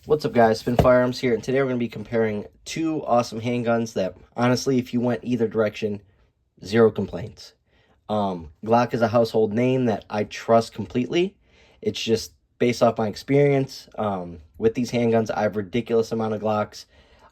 What's up, guys? Spin Firearms here, and today we're going to be comparing two awesome handguns that, honestly, if you went either direction, zero complaints. Glock is a household name that I trust completely. It's just based off my experience with these handguns. I have a ridiculous amount of Glocks,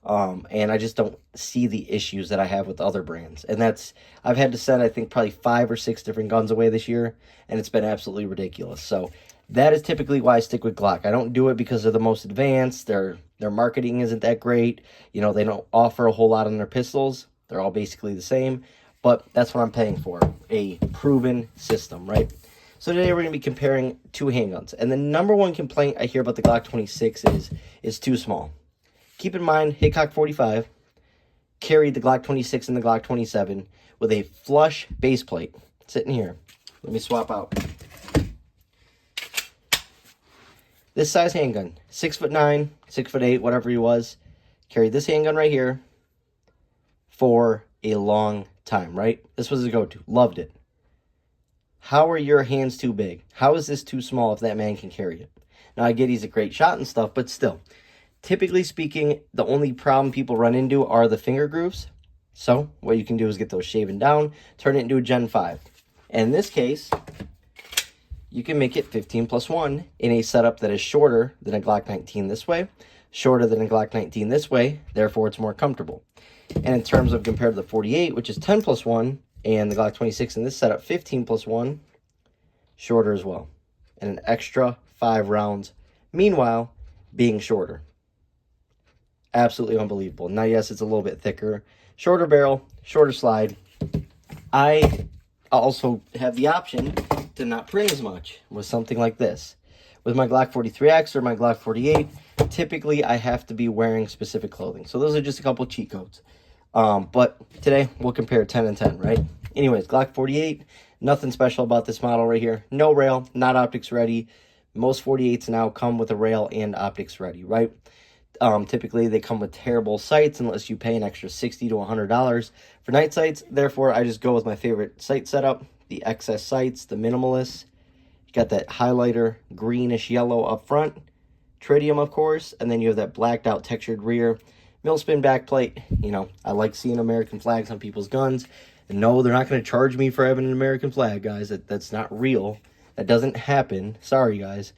and I just don't see the issues that I have with other brands. And I've had to send, I think, probably 5 or 6 different guns away this year, and it's been absolutely ridiculous. So that is typically why I stick with Glock. I don't do it because they're the most advanced. Their marketing isn't that great. You know, they don't offer a whole lot on their pistols. They're all basically the same. But that's what I'm paying for, a proven system, right? So today we're going to be comparing two handguns. And the number one complaint I hear about the Glock 26 is too small. Keep in mind, Hickok 45 carried the Glock 26 and the Glock 27 with a flush base plate sitting here. Let me swap out. This size handgun, 6'9", 6'8", whatever he was, carried this handgun right here for a long time, right? This was his go-to. Loved it. How are your hands too big? How is this too small if that man can carry it? Now, I get he's a great shot and stuff, but still, typically speaking, the only problem people run into are the finger grooves. So what you can do is get those shaven down, turn it into a Gen 5. And in this case, you can make it 15+1 in a setup that is shorter than a Glock 19 this way, shorter than a Glock 19 this way, therefore it's more comfortable. And in terms of compared to the 48, which is 10+1, and the Glock 26 in this setup, 15+1, shorter as well. And an extra 5 rounds, meanwhile, being shorter. Absolutely unbelievable. Now, yes, it's a little bit thicker, shorter barrel, shorter slide. I also have the option to not print as much with something like this. With my Glock 43X or my Glock 48, typically I have to be wearing specific clothing. So those are just a couple cheat codes. But today we'll compare 10 and 10, right? Anyways, Glock 48, nothing special about this model right here. No rail, not optics ready. Most 48s now come with a rail and optics ready, right? Typically they come with terrible sights unless you pay an extra $60 to $100 for night sights. Therefore, I just go with my favorite sight setup, the XS sights, the minimalist. You got that highlighter greenish yellow up front, tritium of course, and then you have that blacked out textured rear, mill spin back plate. You know, I like seeing American flags on people's guns. And no, they're not going to charge me for having an American flag, guys. That's not real. That doesn't happen. Sorry, guys.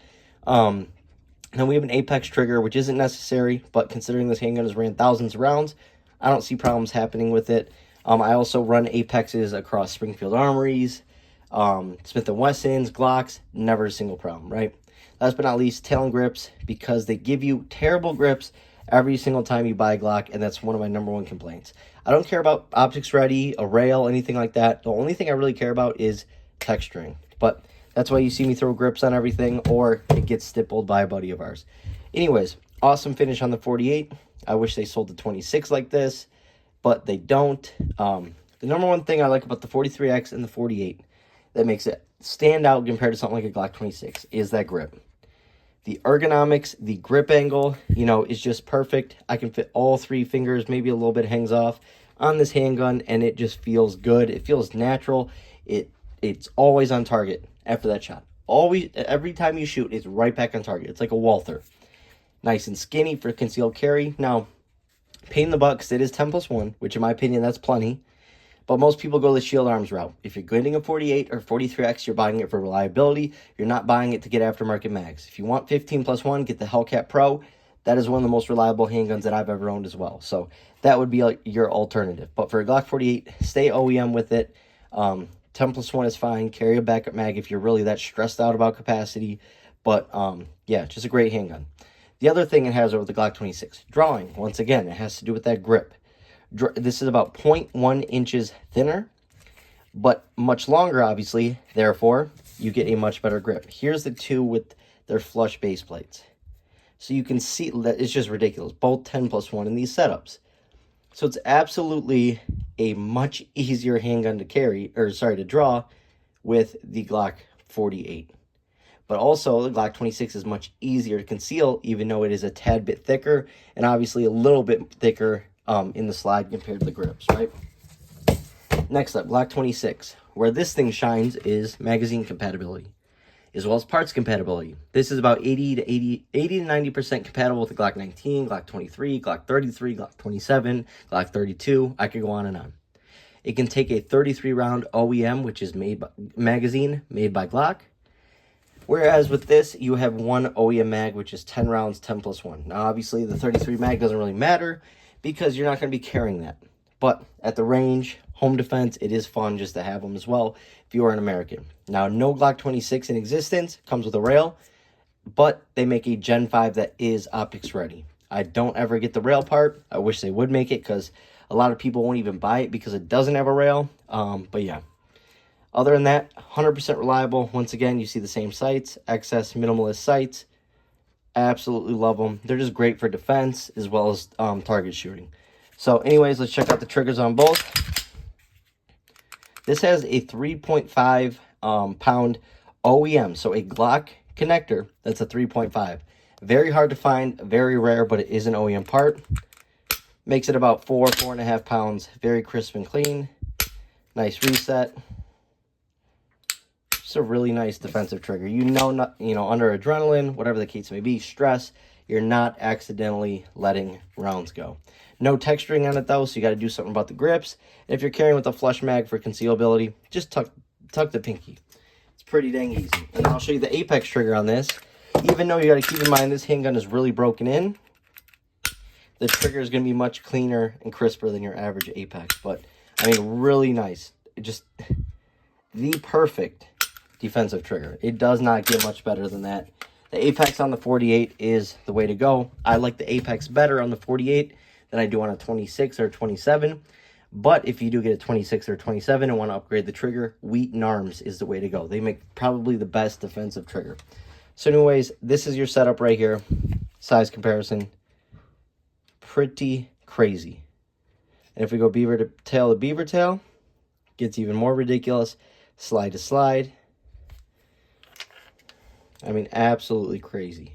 Then we have an Apex trigger, which isn't necessary, but considering this handgun has ran thousands of rounds, I don't see problems happening with it. I also run Apexes across Springfield Armories, Smith & Wessons, Glocks, never a single problem, right? Last but not least, tail and grips, because they give you terrible grips every single time you buy a Glock, and that's one of my number one complaints. I don't care about optics ready, a rail, anything like that. The only thing I really care about is texturing, but that's why you see me throw grips on everything, or it gets stippled by a buddy of ours. Anyways, awesome finish on the 48. I wish they sold the 26 like this, but they don't. The number one thing I like about the 43X and the 48 that makes it stand out compared to something like a Glock 26 is that grip. The ergonomics, the grip angle, you know, is just perfect. I can fit all 3 fingers, maybe a little bit hangs off on this handgun, and it just feels good. It feels natural. It's always on target after that shot. Always, every time you shoot, it's right back on target. It's like a Walther. Nice and skinny for concealed carry. Now, pain in the butt, because it is 10+1, which in my opinion, that's plenty. But most people go the Shield Arms route. If you're getting a 48 or 43X, you're buying it for reliability. You're not buying it to get aftermarket mags. If you want 15+1, get the Hellcat Pro. That is one of the most reliable handguns that I've ever owned as well. So that would be your alternative. But for a Glock 48, stay OEM with it. 10+1 is fine. Carry a backup mag if you're really that stressed out about capacity. But yeah, just a great handgun. The other thing it has over the Glock 26, drawing. Once again, it has to do with that grip. This is about 0.1 inches thinner, but much longer, obviously. Therefore, you get a much better grip. Here's the two with their flush base plates. So you can see that it's just ridiculous. Both 10+1 in these setups. So it's absolutely a much easier handgun to carry, or sorry, to draw with the Glock 48. But also, the Glock 26 is much easier to conceal, even though it is a tad bit thicker, and obviously a little bit thicker in the slide compared to the grips, right? Next up, Glock 26. Where this thing shines is magazine compatibility. as well as parts compatibility. This is about 80 to 90% compatible with the Glock 19, Glock 23, Glock 33, Glock 27, Glock 32. I could go on and on. It can take a 33 round OEM, which is magazine made by Glock. Whereas with this, you have one OEM mag, which is 10 rounds, 10 plus 1. Now, obviously, the 33 mag doesn't really matter because you're not going to be carrying that. But at the range, home defense, it is fun just to have them as well if you are an American. Now, no Glock 26 in existence, comes with a rail, but they make a Gen 5 that is optics ready. I don't ever get the rail part. I wish they would make it because a lot of people won't even buy it because it doesn't have a rail. But yeah. Other than that, 100% reliable. Once again, you see the same sights, XS minimalist sights. Absolutely love them. They're just great for defense as well as target shooting. So anyways, let's check out the triggers on both. This has a 3.5 pound OEM, so a Glock connector that's a 3.5. Very hard to find, very rare, but it is an OEM part. Makes it about 4.5 pounds. Very crisp and clean. Nice reset. It's a really nice defensive trigger. You know, under adrenaline, whatever the case may be, stress, you're not accidentally letting rounds go. No texturing on it though, so you got to do something about the grips. And if you're carrying with a flush mag for concealability, just tuck the pinky. It's pretty dang easy. And I'll show you the apex trigger on this. Even though you got to keep in mind this handgun is really broken in, the trigger is going to be much cleaner and crisper than your average apex. But I mean, really nice. Just the perfect defensive trigger. It does not get much better than that. The apex on the 48 is the way to go. I like the apex better on the 48 than I do on a 26 or 27. But if you do get a 26 or 27 and want to upgrade the trigger, Wheaton Arms is the way to go. They make probably the best defensive trigger. So anyways, this is your setup right here. Size comparison. Pretty crazy. And if we go beaver tail to beaver tail, gets even more ridiculous. Slide to slide. I mean, absolutely crazy.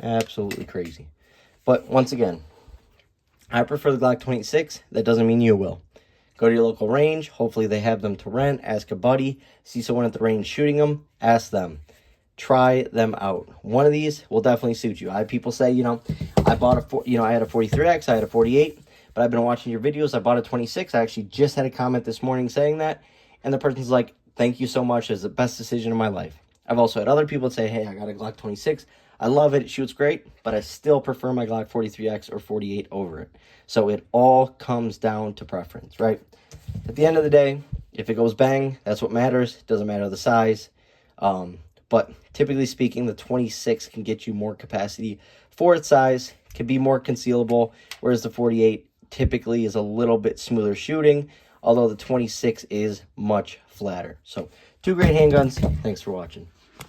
Absolutely crazy. But once again, I prefer the Glock 26. That doesn't mean you will. Go to your local range. Hopefully they have them to rent. Ask a buddy. See someone at the range shooting them. Ask them. Try them out. One of these will definitely suit you. I have people say, I bought I had a 43X, I had a 48, but I've been watching your videos. I bought a 26. I actually just had a comment this morning saying that, and the person's like, thank you so much. It's the best decision of my life. I've also had other people say, hey, I got a Glock 26. I love it. It shoots great, but I still prefer my Glock 43X or 48 over it. So it all comes down to preference, right? At the end of the day, if it goes bang, that's what matters. It doesn't matter the size. But typically speaking, the 26 can get you more capacity for its size, can be more concealable, whereas the 48 typically is a little bit smoother shooting, although the 26 is much flatter. So, two great handguns. Thanks for watching.